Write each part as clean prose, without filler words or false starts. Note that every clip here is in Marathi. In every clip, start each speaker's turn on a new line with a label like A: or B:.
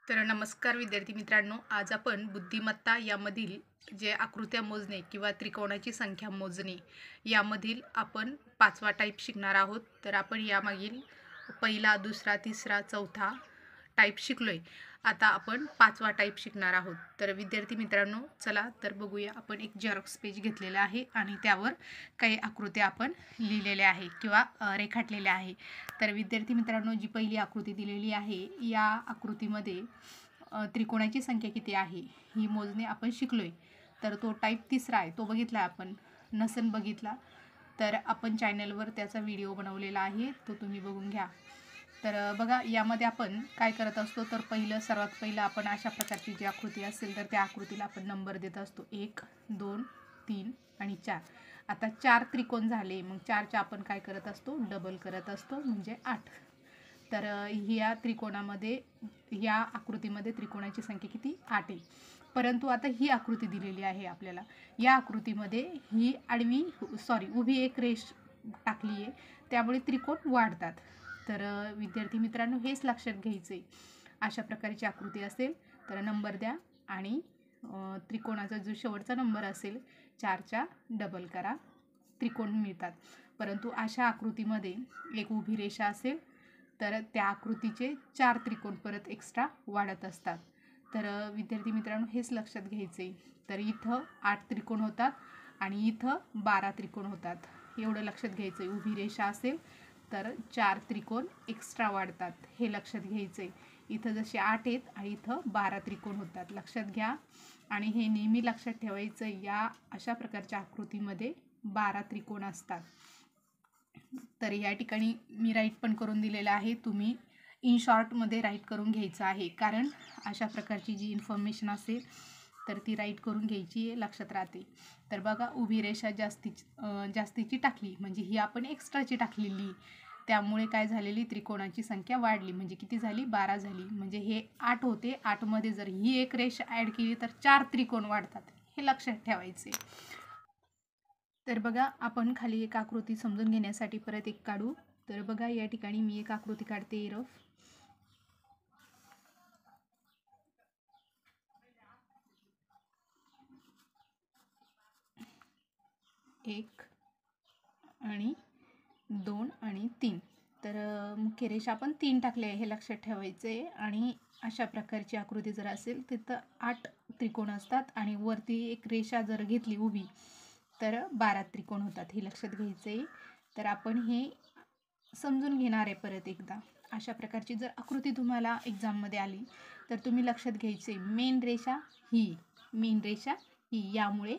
A: तर नमस्कार विद्यार्थी मित्रांनो, आज आपण बुद्धिमत्ता यामधील जे आकृत्या मोजणे किंवा त्रिकोणाची संख्या मोजणे यामधील आपण 5वा टाईप शिकणार आहोत. तर आपण यामागील पहिला, दुसरा, तिसरा, चौथा टाईप शिकलोय. आता आपण 5वा टाईप शिकणार आहोत. तर विद्यार्थी मित्रांनो, चला तर बघूया. आपण एक झेरॉक्स पेज घेतलेलं आहे आणि त्यावर काही आकृत्या आपण लिहिलेल्या आहे किंवा रेखाटलेल्या आहे. तर विद्यार्थी मित्रांनो, जी पहिली आकृती दिलेली आहे या आकृतीमध्ये त्रिकोणाची संख्या किती आहे ही मोजणे आपण शिकलोय. तर तो टाईप तिसरा आहे, तो बघितला आपण. नसन बघितला तर आपण चॅनलवर त्याचा व्हिडिओ बनवलेला आहे, तो तुम्ही बघून घ्या. तर बघा, यामध्ये आपण काय करत असतो, तर सर्वात पहिलं आपण अशा प्रकारची जी आकृती असेल तर त्या आकृतीला आपण नंबर देत असतो 1, 2, 3 आणि 4. आता 4 त्रिकोण झाले, मग 4च्या आपण काय करत असतो, डबल करत असतो, म्हणजे 8. तर ह्या त्रिकोणामध्ये, या आकृतीमध्ये त्रिकोणाची संख्या किती, 8 आहे. परंतु आता ही आकृती दिलेली आहे आपल्याला. या आकृतीमध्ये ही उभी एक रेष टाकली आहे, त्यामुळे त्रिकोण वाढतात. तर विद्यार्थी मित्रांनो, हेच लक्षात घ्यायचं आहे. अशा प्रकारची आकृती असेल तर नंबर द्या आणि त्रिकोणाचा जो शेवटचा नंबर असेल 4च्या डबल करा, त्रिकोण मिळतात. परंतु अशा आकृतीमध्ये एक उभी रेषा असेल तर त्या आकृतीचे 4 त्रिकोण परत एक्स्ट्रा वाढत असतात. तर विद्यार्थी मित्रांनो, हेच लक्षात घ्यायचं आहे. तर इथं 8 त्रिकोण होतात आणि इथं 12 त्रिकोण होतात, एवढं लक्षात घ्यायचं आहे. उभी रेषा असेल तर 4 त्रिकोण एक्स्ट्रा वाढतात, हे लक्षात घ्यायचं आहे. इथं जसे 8 आहेत आणि इथं 12 त्रिकोण होतात, लक्षात घ्या. आणि हे नेहमी लक्षात ठेवायचं, या अशा प्रकारच्या आकृतीमध्ये 12 त्रिकोण असतात. तर या ठिकाणी मी राईट पण करून दिलेलं आहे, तुम्ही इन शॉर्टमध्ये राईट करून घ्यायचं आहे, कारण अशा प्रकारची जी इन्फॉर्मेशन असेल तर ती राईट करून घ्यायची आहे, लक्षात राहते. तर बघा, उभी रेषा जास्तीची टाकली, म्हणजे ही आपण एक्स्ट्राची टाकलेली, त्यामुळे काय झालेली, त्रिकोणाची संख्या वाढली, म्हणजे किती झाली, 12 झाली. म्हणजे हे 8 होते, 8मध्ये जर ही एक रेषा ॲड केली तर 4 त्रिकोण वाढतात, हे लक्षात ठेवायचे. तर बघा, आपण खाली एक आकृती समजून घेण्यासाठी परत एक काढू. तर बघा, या ठिकाणी मी एक आकृती काढते रफ. एक आणि 2 आणि 3. तर मुख्य रेषा आपण 3 टाकले आहे, हे लक्षात ठेवायचं आहे. आणि अशा प्रकारची आकृती जर असेल तिथं 8 त्रिकोण असतात आणि वरती एक रेषा जर घेतली उभी तर 12 त्रिकोण होतात, हे लक्षात घ्यायचं आहे. तर आपण हे समजून घेणार आहे परत एकदा. अशा प्रकारची जर आकृती तुम्हाला एक्झाममध्ये आली तर तुम्ही लक्षात घ्यायचे, मेन रेषा ही, यामुळे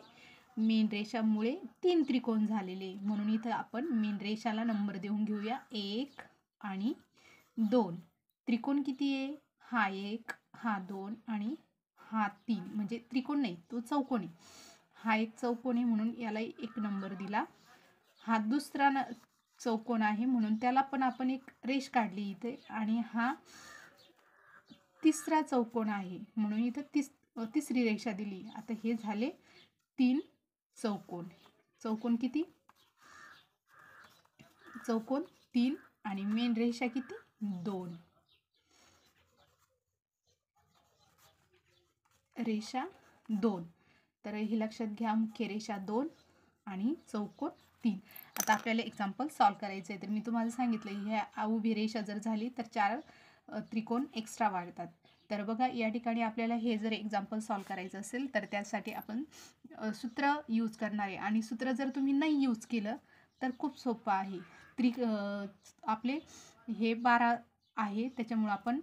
A: मेन रेषामुळे 3 त्रिकोण झालेले, म्हणून इथं आपण मेन रेषाला नंबर देऊन घेऊया 1 आणि 2. त्रिकोण किती आहे, हा 1, हा 2 आणि हा 3. म्हणजे त्रिकोण नाही, तो चौकोन आहे. हा एक चौकोन आहे म्हणून याला 1 नंबर दिला. हा दुसरा चौकोन आहे म्हणून त्याला पण आपण एक रेष काढली इथे. आणि हा तिसरा चौकोन आहे म्हणून इथं तिसरी रेषा दिली. आता हे झाले 3 चौकोन. चौकोन किती, चौकोन 3 आणि मेन रेषा किती, 2. रेषा 2. तर हे लक्षात घ्या, मुख्य रेषा 2 आणि चौकोन 3. आता आपल्याला एक्झाम्पल सॉल्व करायचं आहे. तर मी तुम्हाला सांगितलं, ह्या उभी रेषा जर झाली तर 4 त्रिकोण एक्स्ट्रा वाढतात. तर बघा, या ठिकाणी आपल्याला हे जर एक्झाम्पल सॉल्व करायचं असेल तर त्यासाठी आपण सूत्र यूज करणार आहे. आणि सूत्र जर तुम्ही नाही यूज केलं तर खूप सोपं आहे. आपले हे 12 आहे, त्याच्यामुळं आपण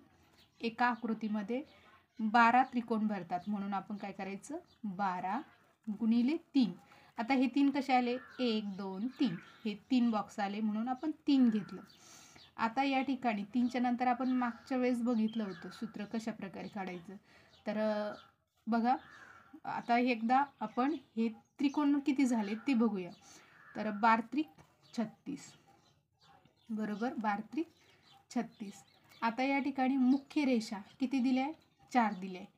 A: एका आकृतीमध्ये 12 त्रिकोण भरतात, म्हणून आपण काय करायचं, 12 गुणिले 3. आता हे 3 कसे आले, 1 2 3, हे 3 बॉक्स आले म्हणून आपण 3 घेतलं. आता या ठिकाणी 3च्या नंतर आपण मागच्या वेळेस बघितलं होतं सूत्र कशा प्रकारे काढायचं. तर बघा, आता एकदा आपण हे त्रिकोण किती झाले ते बघूया. तर 12 त्रिक 36, बरोबर, 12 त्रिक 36. आता या ठिकाणी मुख्य रेषा किती दिल्या आहे, 4 दिल्या आहे.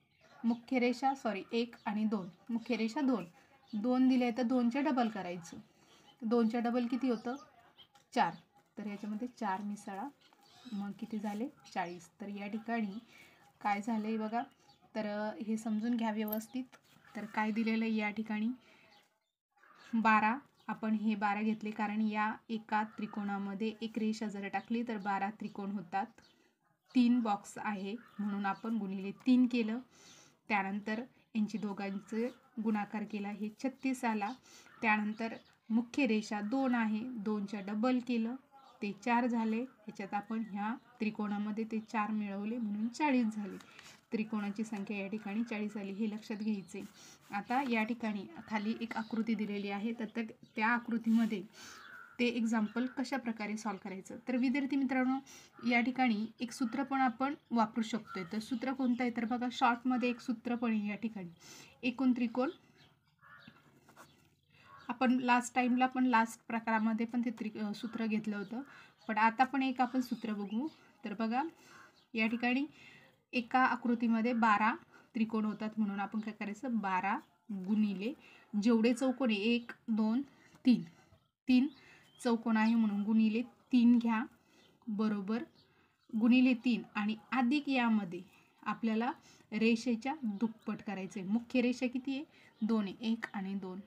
A: मुख्य रेषा 1 आणि 2, मुख्य रेषा 2 दिले आहे, तर 2चे डबल करायचं. 2च्या डबल किती होतं, 4. तर याच्यामध्ये 4 मिसळा, मग किती झाले, 40. तर या ठिकाणी काय झालं आहे बघा. तर हे समजून घ्या व्यवस्थित. तर काय दिलेलं आहे या ठिकाणी 12. आपण हे 12 घेतले कारण या एका त्रिकोणामध्ये एक रेषा जर टाकली तर 12 त्रिकोण होतात. 3 बॉक्स आहे म्हणून आपण गुणिले 3 केलं. त्यानंतर यांची दोघांचे गुणाकार केला, हे 36 आला. त्यानंतर मुख्य रेषा 2 आहे, 2च्या डबल केलं, ते 4 झाले. ह्याच्यात आपण ह्या त्रिकोणामध्ये ते 4 मिळवले म्हणून 40 झाले. त्रिकोणाची संख्या या ठिकाणी 40 आली, हे लक्षात घ्यायचे. आता या ठिकाणी खाली एक आकृती दिलेली आहे, तर त्या आकृतीमध्ये ते एक्झाम्पल कशा प्रकारे सॉल्व करायचं. तर विद्यार्थी मित्रांनो, या ठिकाणी एक सूत्र पण आपण वापरू शकतोय. तर सूत्र कोणतं आहे तर बघा, शॉर्टमध्ये एक सूत्र पण आहे या ठिकाणी. एकूण त्रिकोण, आपण लास्ट टाईमला पण लास्ट प्रकारामध्ये पण ते सूत्र घेतलं होतं, पण आता पण एक आपण सूत्र बघू. तर बघा या ठिकाणी एका आकृतीमध्ये 12 त्रिकोण होतात म्हणून आपण काय करायचं, 12 गुणिले जेवढे चौकोन आहे 1 2 3, 3 चौकोन आहे म्हणून गुणिले 3 घ्या, बरोबर गुणिले 3 आणि अधिक यामध्ये आपल्याला रेषेच्या दुप्पट करायचे. मुख्य रेषा किती आहे 2 आहे, 1 आणि 2.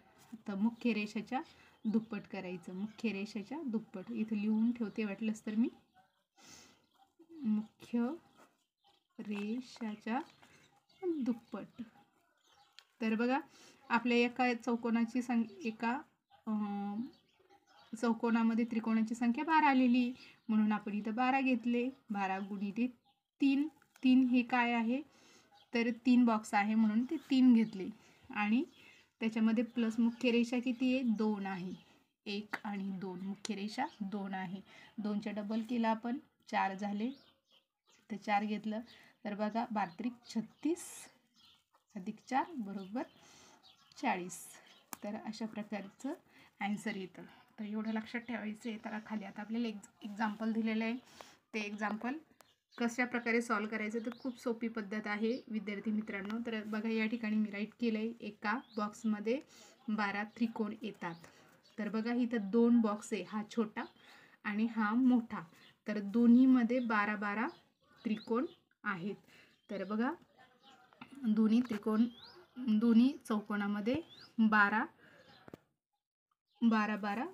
A: तर मुख्य रेषेच्या दुप्पट करायचं, मुख्य रेषेच्या दुप्पट. इथं लिहून ठेवते वाटलंच तर मी, मुख्य रेषाच्या दुप्पट. तर बघा आपल्या एका चौकोनाची एका चौकोनामध्ये त्रिकोणाची संख्या 12 आलेली म्हणून आपण इथं 12 घेतले. 12 गुणिले 3, 3 हे काय आहे तर 3 बॉक्स आहे म्हणून ते 3 घेतले आणि त्याच्यामध्ये प्लस मुख्य रेषा किती आहे 2 आहे, 1 आणि 2, मुख्य रेषा 2 आहे. 2च्या डबल केला आपण, 4 झाले, तर 4 घेतलं. तर बघा 12 36 अधिक 4 बरोबर 40. तर अशा प्रकारचं ॲन्सर येतं. तर एवढं लक्षात ठेवायचं आहे. तर खाली आता आपल्याला एक्झाम्पल दिलेलं आहे, ते एक्झाम्पल कशा प्रकारे सॉल्व करायचं. तर खूप सोपी पद्धत आहे विद्यार्थी मित्रांनो. तर बघा या ठिकाणी मी राईट केलं आहे, एका बॉक्समध्ये 12 त्रिकोण येतात. तर बघा इथं 2 बॉक्स आहे, हा छोटा आणि हा मोठा. तर दोन्हीमध्ये 12 12 त्रिकोण आहेत. तर बघा दोन्ही चौकोनामध्ये 12 12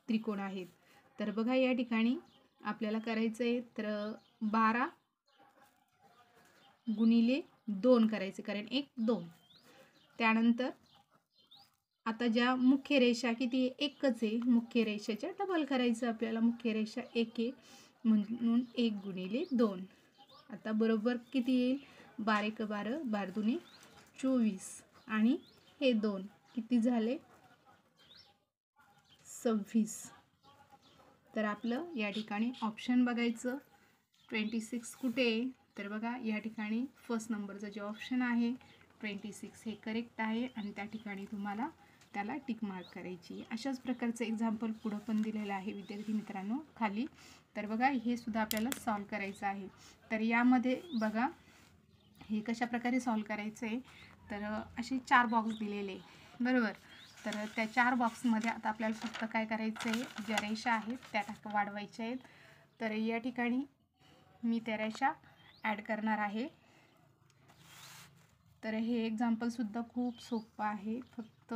A: त्रिकोण आहेत. तर बघा या ठिकाणी आपल्याला करायचं आहे, तर 12 गुणिले 2 करायचे कारण 1 2. त्यानंतर आता ज्या मुख्य रेषा किती आहे एकच आहे, मुख्य रेषेच्या डबल करायचं आपल्याला. मुख्य रेषा 1 आहे म्हणून 1 गुणिले 2. आता बरोबर किती येईल 12 1 12, 12 दुनी 24 आणि हे 2 किती झाले 26. तर आपलं या ठिकाणी ऑप्शन बघायचं 26 कुठे आहे. तर बघा या ठिकाणी फर्स्ट नंबरचं जे ऑप्शन आहे 26 हे करेक्ट आहे आणि त्या ठिकाणी तुम्हाला त्याला टिक मार्क करायची. अशाच प्रकारचं एक्झाम्पल पुढं पण दिलेलं आहे विद्यार्थी मित्रांनो खाली. तर बघा हे सुद्धा आपल्याला सॉल्व करायचं आहे. तर यामध्ये बघा हे कशा प्रकारे सॉल्व करायचं आहे. तर असे 4 बॉक्स दिलेले बरोबर. तर त्या 4 बॉक्समध्ये आता आपल्याला फक्त काय करायचं आहे, ज्या रेषा आहेत त्या वाढवायच्या आहेत. तर या ठिकाणी मी त्या रेषा ॲड करणार आहे. तर हे एक्झाम्पलसुद्धा खूप सोपं आहे, फक्त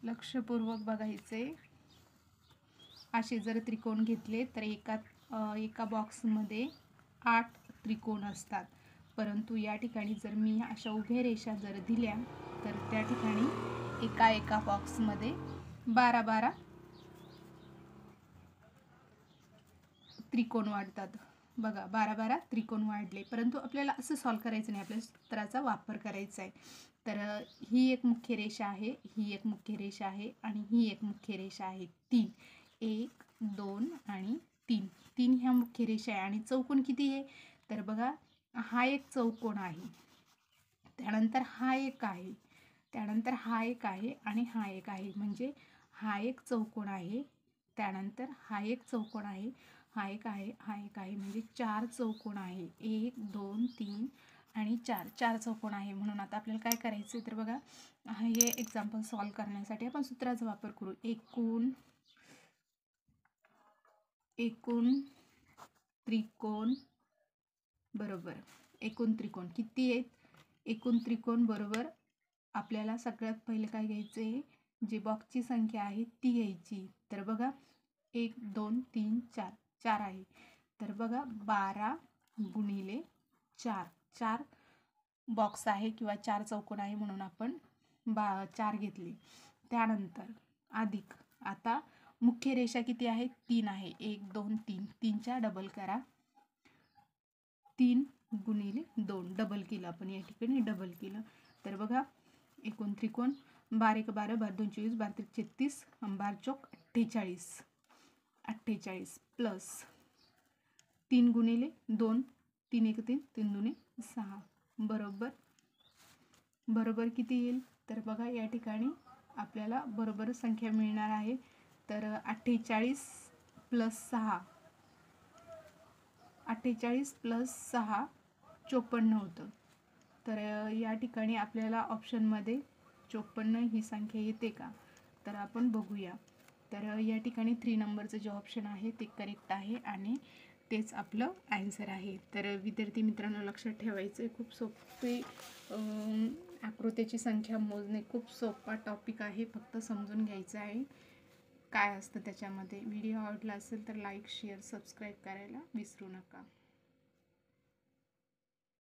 A: लक्षपूर्वक बघायचे. असे जर त्रिकोण घेतले तर एका बॉक्समध्ये 8 त्रिकोण असतात, परंतु या ठिकाणी जर मी अशा उभ्या रेषा जर दिल्या तर त्या ठिकाणी एका बॉक्समध्ये 12 12 त्रिकोण वाढतात. बघा 12 12 त्रिकोण वाढले, परंतु आपल्याला असं सॉल्व करायचं नाही, आपल्याला सूत्राचा वापर करायचा आहे. तर ही एक मुख्य रेषा आहे, ही एक मुख्य रेषा आहे आणि ही एक मुख्य रेषा आहे. 3 1 2 आणि 3 3 ह्या मुख्य रेषा आहे आणि चौकोन किती आहे तर बघा हा एक चौकोन आहे, त्यानंतर हा एक आहे, त्यानंतर हा एक आहे आणि हा एक आहे. म्हणजे हा एक चौकोन आहे, त्यानंतर हा एक चौकोन आहे, हा एक आहे, हा एक आहे. म्हणजे 4 चौकोन आहे, 1 2 3 आणि 4 चौकोन आहे. म्हणून आता आपल्याला काय करायचं तर बघा हे एक्झाम्पल सॉल्व करण्यासाठी आपण सूत्राचा वापर करू. एकूण त्रिकोण बरोबर एकूण त्रिकोण किती आहेत? एकूण त्रिकोण बरोबर आपल्याला सगळ्यात पहिले काय घ्यायचं आहे, जी बॉक्सची संख्या आहे ती घ्यायची. तर बघा 1 2 3 4 4 आहे. तर बघा 12 गुणिले 4 4 बॉक्स आहे किंवा 4 चौकोन आहे म्हणून आपण 4 घेतले. त्यानंतर अधिक, आता मुख्य रेषा किती आहे? 3 आहे. 1 2 3 3च्या डबल करा. 3 गुणिले 2 डबल केलं आपण या ठिकाणी, डबल केलं. तर बघा एकूण त्रिकोण 12 1 12 12 2 24 12 3 36 12 चौक 48 48 प्लस 3 गुणिले 2 3 1 3 3 2 6 बरोबर किती येईल? तर बघा या ठिकाणी आपल्याला बरोबर संख्या मिळणार आहे. तर 48 प्लस 6 48 प्लस 6 54 होतं. तर या ठिकाणी आपल्याला ऑप्शनमध्ये 54 ही संख्या येते का? तर आपण बघूया. तर या ठिकाणी 3 नंबरचं जे ऑप्शन आहे ते करेक्ट आहे आणि तेच आपलं ॲन्सर आहे. तर विद्यार्थी मित्रांनो लक्षात ठेवायचं आहे, खूप सोपे आकृत्याची संख्या मोजणे खूप सोपा टॉपिक आहे. फक्त समजून घ्यायचं आहे काय असतं त्याच्यामध्ये. व्हिडिओ आवडला असेल तर लाईक शेअर सबस्क्राईब करायला विसरू नका.